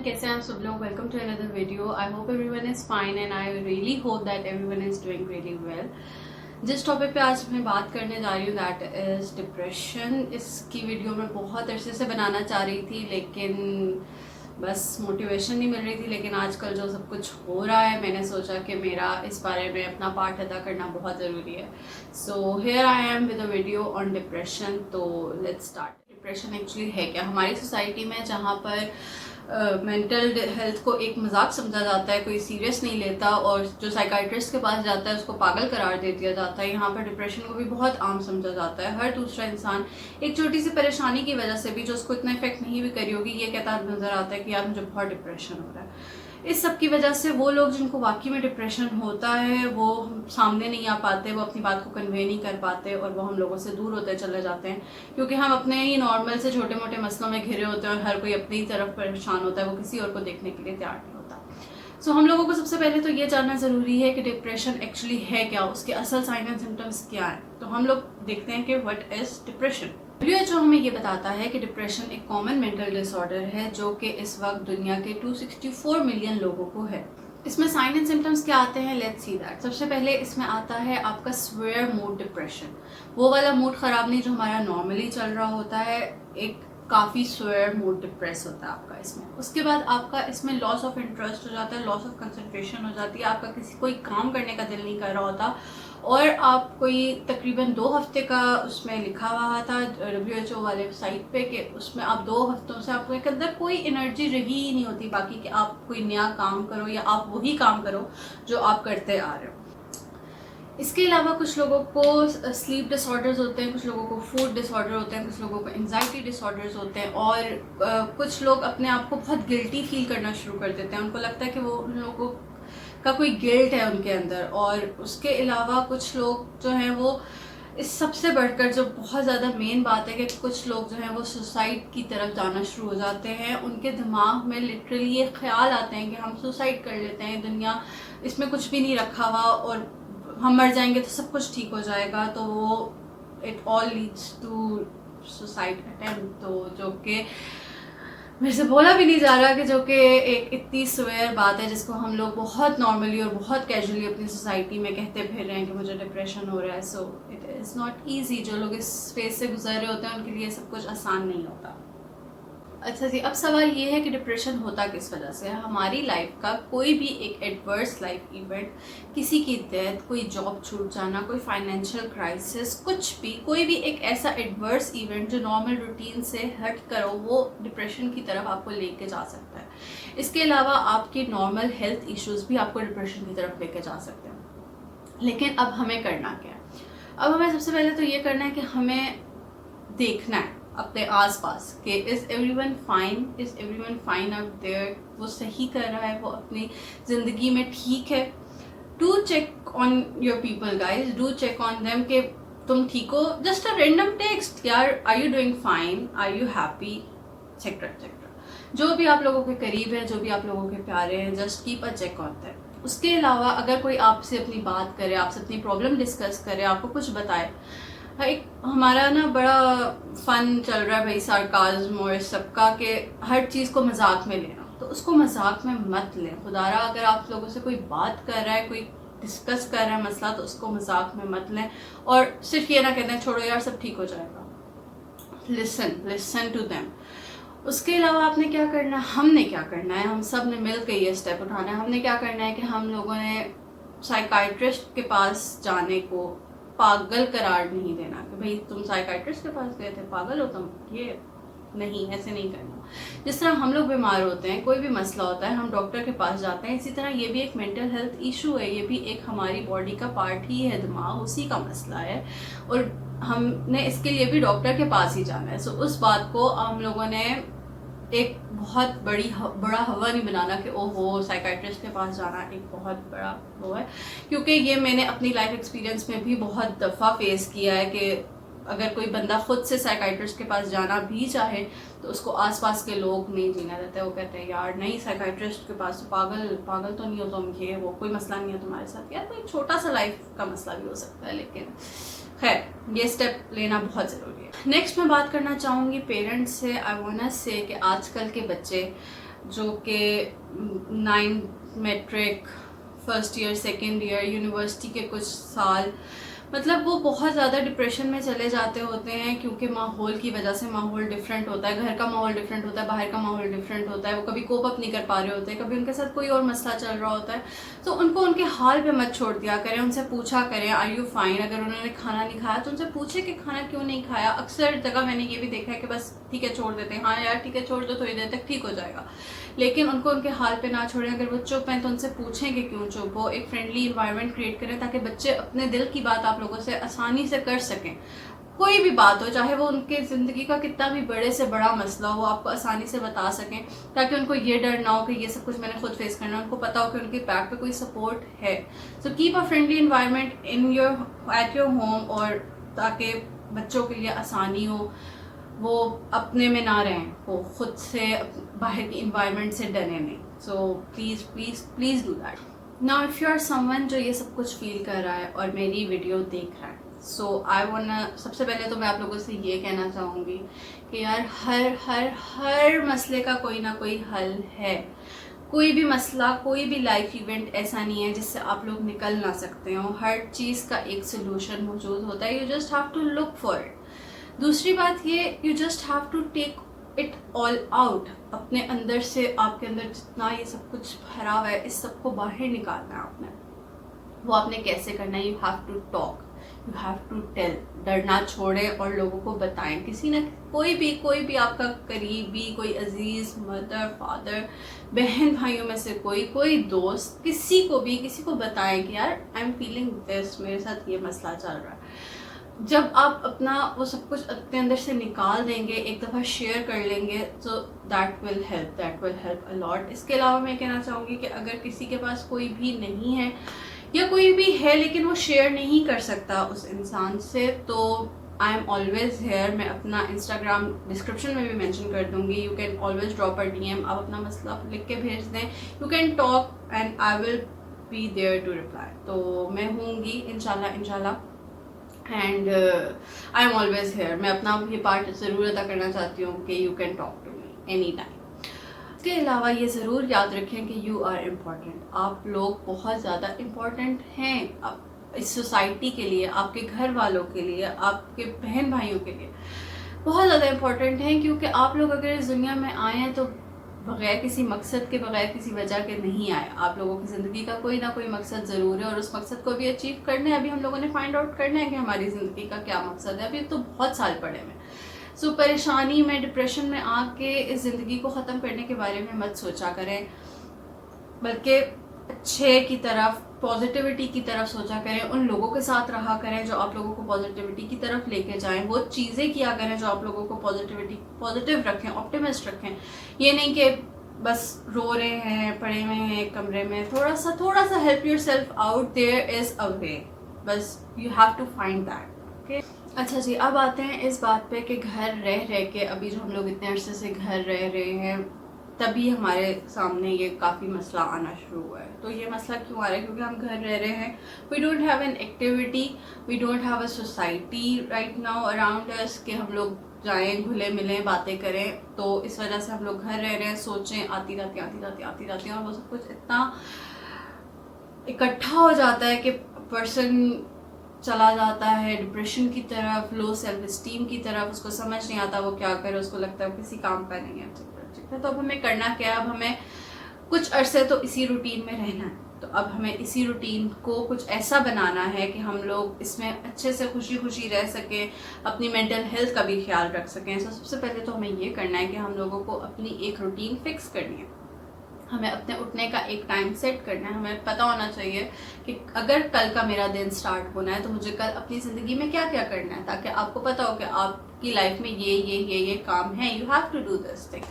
कैसे हैं आप सब लोग. Welcome to another video. I hope everyone is fine and I really hope that everyone is doing really well. जिस topic पे आज मैं बात करने जा रही हूँ दैट इज़ डिप्रेशन. इसकी वीडियो मैं बहुत अरसे से बनाना चाह रही थी लेकिन बस मोटिवेशन नहीं मिल रही थी. लेकिन आजकल जो सब कुछ हो रहा है मैंने सोचा कि मेरा इस बारे में अपना पार्ट अदा करना बहुत ज़रूरी है. So here I am with a video on depression. तो लेट्स स्टार्ट. डिप्रेशन एक्चुअली है क्या? हमारी सोसाइटी में जहाँ पर मेंटल हेल्थ को एक मजाक समझा जाता है, कोई सीरियस नहीं लेता और जो साइकाइट्रिस्ट के पास जाता है उसको पागल करार दे दिया जाता है. यहाँ पर डिप्रेशन को भी बहुत आम समझा जाता है. हर दूसरा इंसान एक छोटी सी परेशानी की वजह से भी जो उसको इतना इफेक्ट नहीं भी करी होगी ये कहता नज़र आता है कि यार मुझे बहुत डिप्रेशन हो रहा है. इस सब की वजह से वो लोग जिनको वाकई में डिप्रेशन होता है वो सामने नहीं आ पाते, वो अपनी बात को कन्वे नहीं कर पाते और वो हम लोगों से दूर होते चले जाते हैं क्योंकि हम अपने ही नॉर्मल से छोटे मोटे मसलों में घिरे होते हैं और हर कोई अपनी तरफ परेशान होता है, वो किसी और को देखने के लिए तैयार नहीं होता. सो हम लोगों को सबसे पहले तो ये जानना ज़रूरी है कि डिप्रेशन एक्चुअली है क्या, उसके असल साइन एंड सिम्टम्स क्या हैं. तो हम लोग देखते हैं कि व्हाट इज़ डिप्रेशन. WHO हमें ये बताता है कि डिप्रेशन एक कॉमन मेंटल डिसऑर्डर है जो कि इस वक्त दुनिया के 264 मिलियन लोगों को है. इसमें साइन एंड सिम्टम्स क्या आते हैं, लेट्स सी दैट. सबसे पहले इसमें आता है आपका स्वेयर मूड डिप्रेशन. वो वाला मूड ख़राब नहीं जो हमारा नॉर्मली चल रहा होता है, एक काफ़ी स्वेयर मूड डिप्रेस होता है आपका इसमें. उसके बाद आपका इसमें लॉस ऑफ इंटरेस्ट हो जाता है, लॉस ऑफ कंसंट्रेशन हो जाती है, आपका किसी कोई काम करने का दिल नहीं कर रहा होता और आप कोई तकरीबन 2 हफ्ते का उसमें लिखा हुआ था WHO वाले साइट पे कि उसमें आप 2 हफ्तों से आपके अंदर कोई एनर्जी रही ही नहीं होती बाकी कि आप कोई नया काम करो या आप वही काम करो जो आप करते आ रहे हो. इसके अलावा कुछ लोगों को स्लीप डिसऑर्डर्स होते हैं, कुछ लोगों को फूड डिसऑर्डर होते हैं, कुछ लोगों को एंजाइटी डिसऑर्डर्स होते हैं और कुछ लोग अपने आप को बहुत गिल्टी फील करना शुरू कर देते हैं. उनको लगता है कि वो उन लोगों का कोई गिल्ट है उनके अंदर. और उसके अलावा कुछ लोग जो हैं वो इस सबसे बढ़कर जो बहुत ज़्यादा मेन बात है कि कुछ लोग जो हैं वो सुसाइड की तरफ जाना शुरू हो जाते हैं. उनके दिमाग में लिटरली ये ख्याल आते हैं कि हम सुसाइड कर लेते हैं, दुनिया इसमें कुछ भी नहीं रखा हुआ और हम मर जाएंगे तो सब कुछ ठीक हो जाएगा. तो वो it all leads to suicide attempt. तो जो कि मेरे से बोला भी नहीं जा रहा कि जो कि एक इतनी स्वेयर बात है जिसको हम लोग बहुत नॉर्मली और बहुत कैजुअली अपनी सोसाइटी में कहते फिर रहे हैं कि मुझे डिप्रेशन हो रहा है. So it is not easy. जो लोग इस फेज से गुजर रहे होते हैं उनके लिए सब कुछ आसान नहीं होता. अच्छा जी, अब सवाल ये है कि डिप्रेशन होता किस वजह से है. हमारी लाइफ का कोई भी एक एडवर्स लाइफ इवेंट, किसी की डेथ, कोई जॉब छूट जाना, कोई फाइनेंशियल क्राइसिस, कुछ भी कोई भी एक ऐसा एडवर्स इवेंट जो नॉर्मल रूटीन से हट करो वो डिप्रेशन की तरफ आपको लेके जा सकता है. इसके अलावा आपके नॉर्मल हेल्थ इश्यूज़ भी आपको डिप्रेशन की तरफ लेके जा सकते हैं. लेकिन अब हमें करना क्या है? अब हमें सबसे पहले तो ये करना है कि हमें देखना है अपने आसपास कि is everyone fine out there. वो सही कर रहा है, वो अपनी ज़िंदगी में ठीक है. Do check on your people guys, do check on them कि तुम ठीक हो. जस्ट अ रेंडम टेक्स्ट, यार are you doing fine, are you happy, etcetera etcetera. जो भी आप लोगों के करीब है, जो भी आप लोगों के प्यारे हैं, just keep a check on them. उसके अलावा अगर कोई आपसे अपनी बात करे, आपसे अपनी प्रॉब्लम डिस्कस करे, आपको कुछ बताए. एक हमारा ना बड़ा फन चल रहा है भाई सार्काज्म और सबका कि हर चीज़ को मजाक में लेना. तो उसको मजाक में मत लें खुदारा. अगर आप लोगों से कोई बात कर रहा है, कोई डिस्कस कर रहा है मसला, तो उसको मजाक में मत लें और सिर्फ ये ना कहते हैं छोड़ो यार सब ठीक हो जाएगा. Listen to them. उसके अलावा आपने क्या करना है, हमने क्या करना है, हम सब ने मिल के ये स्टेप उठाना है. हमने क्या करना है कि हम लोगों ने साइकाइट्रिस्ट के पास जाने को पागल करार नहीं देना कि भाई तुम साइकाइट्रिस्ट के पास गए थे, पागल हो तुम. ये नहीं, ऐसे नहीं करना. जिस तरह हम लोग बीमार होते हैं, कोई भी मसला होता है, हम डॉक्टर के पास जाते हैं, इसी तरह ये भी एक मेंटल हेल्थ इशू है. ये भी एक हमारी बॉडी का पार्ट ही है, दिमाग उसी का मसला है और हमने इसके लिए भी डॉक्टर के पास ही जाना है. सो उस बात को हम लोगों ने एक बहुत बड़ा हवा नहीं बनाना कि ओहो साइकाइट्रिस्ट के पास जाना एक बहुत बड़ा वो है. क्योंकि ये मैंने अपनी लाइफ एक्सपीरियंस में भी बहुत दफ़ा फेस किया है कि अगर कोई बंदा खुद से साइकाइट्रिस्ट के पास जाना भी चाहे तो उसको आसपास के लोग नहीं जीना देते. वो कहते हैं यार नहीं साइकाइट्रिस्ट के पास तो पागल तो नहीं हो तुम, ये वो कोई मसला नहीं है तुम्हारे साथ. यार कोई छोटा सा लाइफ का मसला भी हो सकता है, लेकिन खैर ये स्टेप लेना बहुत ज़रूरी है. नेक्स्ट मैं बात करना चाहूँगी पेरेंट्स से. आई वांट टू से कि आजकल के बच्चे جو کہ 9 matric, first year, second year, university کے کچھ سال، مطلب وہ بہت زیادہ ڈپریشن میں چلے جاتے ہوتے ہیں، کیونکہ ماحول کی وجہ سے ماحول ڈفرینٹ ہوتا ہے، گھر کا ماحول ڈفرینٹ ہوتا ہے، باہر کا ماحول ڈفرینٹ ہوتا ہے، وہ کبھی کوپ اپ نہیں کر پا رہے ہوتے ہیں، کبھی ان کے ساتھ کوئی اور مسئلہ چل رہا ہوتا ہے. تو ان کو ان کے حال پہ مت چھوڑ دیا کریں، ان سے پوچھا کریں آر یو فائن. اگر انہوں نے کھانا نہیں کھایا تو ان سے پوچھے کہ کھانا کیوں نہیں کھایا. اکثر جگہ میں نے یہ بھی دیکھا ہے کہ بس ٹھیک ہے چھوڑ دیتے ہیں، ہاں یار ٹھیک ہے چھوڑ دو، تھوڑی دیر تک ٹھیک ہو جائے گا. لیکن ان کو ان کے حال پہ نہ چھوڑیں. اگر وہ چپ ہیں تو ان سے پوچھیں کہ کیوں چپ ہو. ایک فرینڈلی انوائرمنٹ کریٹ کریں تاکہ بچے اپنے دل کی بات آپ لوگوں سے آسانی سے کر سکیں. کوئی بھی بات ہو، چاہے وہ ان کے زندگی کا کتنا بھی بڑے سے بڑا مسئلہ ہو، وہ آپ کو آسانی سے بتا سکیں، تاکہ ان کو یہ ڈر نہ ہو کہ یہ سب کچھ میں نے خود فیس کرنا ہے. ان کو پتا ہو کہ ان کے بیک پہ کوئی سپورٹ ہے. So keep a friendly environment at your home, اور تاکہ بچوں کے لیے آسانی ہو، وہ اپنے میں نہ رہیں، وہ خود سے باہر کی انوائرمنٹ سے ڈریں نہیں. So please please please do that. Now if you are someone جو یہ سب کچھ فیل کر رہا ہے اور میری ویڈیو دیکھ رہا ہے، سو آئی wanna، سب سے پہلے تو میں آپ لوگوں سے یہ کہنا چاہوں گی کہ یار ہر ہر ہر مسئلے کا کوئی نہ کوئی حل ہے. کوئی بھی مسئلہ، کوئی بھی لائف ایونٹ ایسا نہیں ہے جس سے آپ لوگ نکل نہ سکتے ہو. ہر چیز کا ایک سلوشن موجود ہوتا ہے. You just have to look for it. دوسری بات یہ، you just have to take it all out. اپنے اندر سے، آپ کے اندر جتنا یہ سب کچھ بھرا ہوا ہے، اس سب کو باہر نکالنا ہے آپ نے. وہ آپ نے کیسے کرنا ہے؟ You have to talk, you have to tell. ڈرنا چھوڑیں اور لوگوں کو بتائیں. کسی نہ کوئی بھی آپ کا قریبی، کوئی عزیز، مدر، فادر، بہن بھائیوں میں سے کوئی دوست، کسی کو بتائیں کہ یار آئی ایم فیلنگ دس، میرے ساتھ یہ مسئلہ چل رہا ہے. جب آپ اپنا وہ سب کچھ اپنے اندر سے نکال دیں گے، ایک دفعہ شیئر کر لیں گے، تو دیٹ ول ہیلپ اے لاٹ. اس کے علاوہ میں کہنا چاہوں گی کہ اگر کسی کے پاس کوئی بھی نہیں ہے، یا کوئی بھی ہے لیکن وہ شیئر نہیں کر سکتا اس انسان سے، تو آئی ایم آلویز ہیئر. میں اپنا انسٹاگرام ڈسکرپشن میں بھی مینشن کر دوں گی. You can always drop a D M. آپ اپنا مسئلہ لکھ کے بھیج دیں. You can talk and I will be there to reply. تو میں ہوں گی انشاءاللہ. And I am always here. میں اپنا یہ پارٹ ضرور ادا کرنا چاہتی ہوں کہ you can talk to me any time. اس کے علاوہ یہ ضرور یاد رکھیں کہ یو آر امپورٹنٹ. آپ لوگ بہت زیادہ امپورٹنٹ ہیں اس سوسائٹی کے لیے، آپ کے گھر والوں کے لیے، آپ کے بہن بھائیوں کے لیے بہت زیادہ امپورٹنٹ ہیں. کیونکہ آپ لوگ اگر اس دنیا میں آئے ہیں تو بغیر کسی مقصد کے، بغیر کسی وجہ کے نہیں آئے. آپ لوگوں کی زندگی کا کوئی نہ کوئی مقصد ضرور ہے، اور اس مقصد کو بھی اچیو کرنا ہے. ابھی ہم لوگوں نے فائنڈ آؤٹ کرنا ہے کہ ہماری زندگی کا کیا مقصد ہے. ابھی تو بہت سال پڑے ہیں. سو پریشانی میں، ڈپریشن میں آ کے اس زندگی کو ختم کرنے کے بارے میں مت سوچا کریں، بلکہ اچھے کی طرف، پازیٹیوٹی کی طرف سوچا کریں. ان لوگوں کے ساتھ رہا کریں جو آپ لوگوں کو پازیٹیوٹی کی طرف لے کے جائیں. وہ چیزیں کیا کریں جو آپ لوگوں کو پازیٹیو رکھیں، آپٹیمسٹ رکھیں. یہ نہیں کہ بس رو رہے ہیں، پڑے ہوئے ہیں ایک کمرے میں. تھوڑا سا help yourself out. There is a way. بس یو ہیو ٹو فائنڈ دیٹ. اوکے. اچھا جی، اب آتے ہیں اس بات پہ کہ گھر رہ کے، ابھی جو ہم لوگ اتنے عرصے سے گھر رہ رہے ہیں، تبھی ہمارے سامنے یہ کافی مسئلہ آنا شروع ہوا ہے. تو یہ مسئلہ کیوں آ رہا ہے؟ کیونکہ ہم گھر رہ رہے ہیں. We don't have an activity, we don't have a society right now around اس کہ ہم لوگ جائیں، گھلے ملیں، باتیں کریں. تو اس وجہ سے ہم لوگ گھر رہ رہے ہیں. سوچیں آتی رہتی ہیں، اور وہ سب کچھ اتنا اکٹھا ہو جاتا ہے کہ پرسن چلا جاتا ہے ڈپریشن کی طرف، لو سیلف اسٹیم کی طرف. اس کو سمجھ نہیں آتا وہ کیا کرے، اس کو لگتا ہے وہ کسی کام کا نہیں ہے. تو اب ہمیں کرنا کیا ہے؟ اب ہمیں کچھ عرصے تو اسی روٹین میں رہنا ہے. تو اب ہمیں اسی روٹین کو کچھ ایسا بنانا ہے کہ ہم لوگ اس میں اچھے سے خوشی رہ سکیں، اپنی مینٹل ہیلتھ کا بھی خیال رکھ سکیں. سب سے پہلے تو ہمیں یہ کرنا ہے کہ ہم لوگوں کو اپنی ایک روٹین فکس کرنی ہے. ہمیں اپنے اٹھنے کا ایک ٹائم سیٹ کرنا ہے. ہمیں پتہ ہونا چاہیے کہ اگر کل کا میرا دن سٹارٹ ہونا ہے تو مجھے کل اپنی زندگی میں کیا کیا کرنا ہے، تاکہ آپ کو پتہ ہو کہ آپ کی لائف میں یہ کام ہے. You have to do this thing.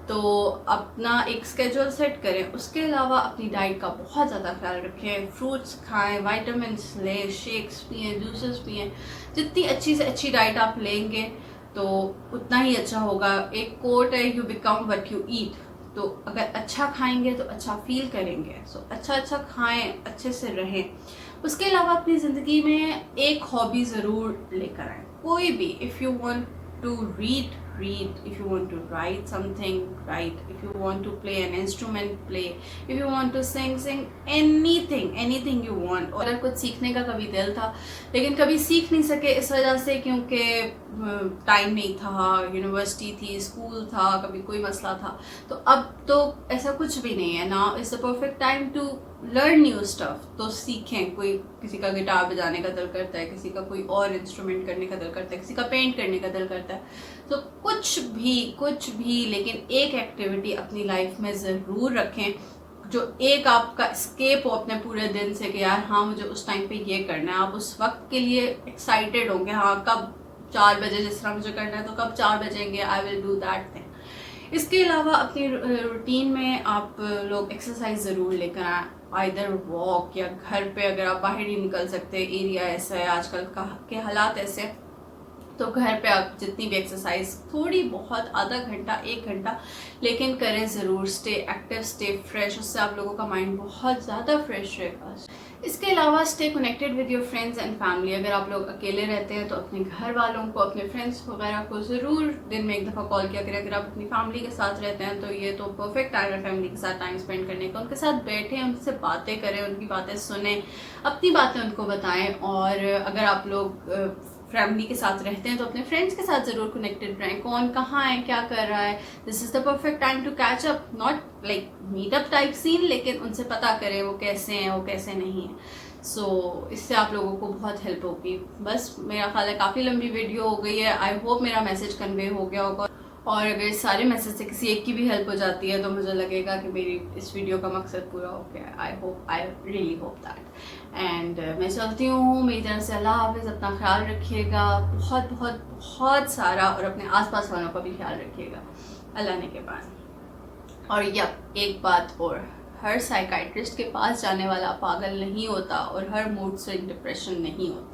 تو اپنا ایک اسکیجول سیٹ کریں. اس کے علاوہ اپنی ڈائٹ کا بہت زیادہ خیال رکھیں. فروٹس کھائیں، وائٹامنس لیں، شیکس پئیں، جوسز پئیں. جتنی اچھی سے اچھی ڈائٹ آپ لیں گے تو اتنا ہی اچھا ہوگا. ایک کوٹ ہے، you become what you eat. تو اگر اچھا کھائیں گے تو اچھا فیل کریں گے. سو اچھا کھائیں، اچھے سے رہیں. اس کے علاوہ اپنی زندگی میں ایک ہابی ضرور لے کر آئیں، کوئی بھی. If you want to read read, if you want to write something, write, if you want to play an instrument, play, if you want to sing, anything you want. और अगर कुछ सीखने का कभी दिल था लेकिन कभी सीख नहीं सके इस वजह से क्योंकि टाइम नहीं था, यूनिवर्सिटी थी, स्कूल था, कभी कोई मसला था, तो अब तो ऐसा कुछ भी नहीं है. Now is the perfect time to learn new stuff. तो सीखें. कोई किसी का गिटार बजाने का दिल करता है, किसी का कोई और इंस्ट्रूमेंट करने का दिल करता है, किसी का पेंट करने का दिल करता है. तो कुछ भी लेकिन एक एक्टिविटी अपनी लाइफ में ज़रूर रखें जो एक आपका स्केप हो अपने पूरे दिन से कि यार हाँ मुझे उस टाइम पे ये करना है. आप उस वक्त के लिए एक्साइटेड होंगे, हाँ कब 4 बजे जिस तरह मुझे करना है तो कब 4 बजेंगे, I will do that thing. इसके अलावा अपनी रूटीन में आप लोग एक्सरसाइज ज़रूर लेकर आएँ, आइदर वॉक या घर पे अगर आप बाहर नहीं निकल सकते, एरिया ऐसा है आजकल के हालात ऐसे, तो घर पे आप जितनी भी एक्सरसाइज थोड़ी बहुत, आधा घंटा 1 घंटा लेकिन करें ज़रूर. स्टे एक्टिव, स्टे फ्रेश, उससे आप लोगों का माइंड बहुत ज़्यादा फ्रेश रहेगा. इसके अलावा stay connected with your friends and family. अगर आप लोग अकेले रहते हैं तो अपने घर वालों को, अपने फ्रेंड्स वगैरह को ज़रूर दिन में 1 दफ़ा कॉल किया करें. अगर आप अपनी फैमिली के साथ रहते हैं तो ये तो परफेक्ट टाइम है फैमिली के साथ टाइम स्पेंड करने का. उनके साथ बैठें, उनसे बातें करें, उनकी बातें सुनें, अपनी बातें उनको बताएं. और अगर आप लोग फैमिली के साथ रहते हैं तो अपने फ्रेंड्स के साथ ज़रूर कनेक्टेड रहें. कौन कहाँ है, क्या कर रहा है, this is the perfect time to catch up. Not like meetup type scene, लेकिन उनसे पता करें वो कैसे हैं, वो कैसे नहीं हैं. सो इससे आप लोगों को बहुत हेल्प होगी. बस मेरा ख्याल है काफ़ी लंबी वीडियो हो गई है. आई होप मेरा मैसेज कन्वे हो गया होगा, और अगर इस सारे मैसेज से किसी एक की भी हेल्प हो जाती है तो मुझे लगेगा कि मेरी इस वीडियो का मकसद पूरा हो गया. आई रियली होप दैट. एंड मैं चलती हूँ. मेरी तरफ से अल्लाह हाफिज़. अपना ख्याल रखिएगा बहुत बहुत बहुत सारा, और अपने आसपास वालों का भी ख्याल रखिएगा अल्लाह ने के बाद. और एक बात और, हर साइकाइट्रिस्ट के पास जाने वाला पागल नहीं होता और हर मूड स्विंग डिप्रेशन नहीं होता.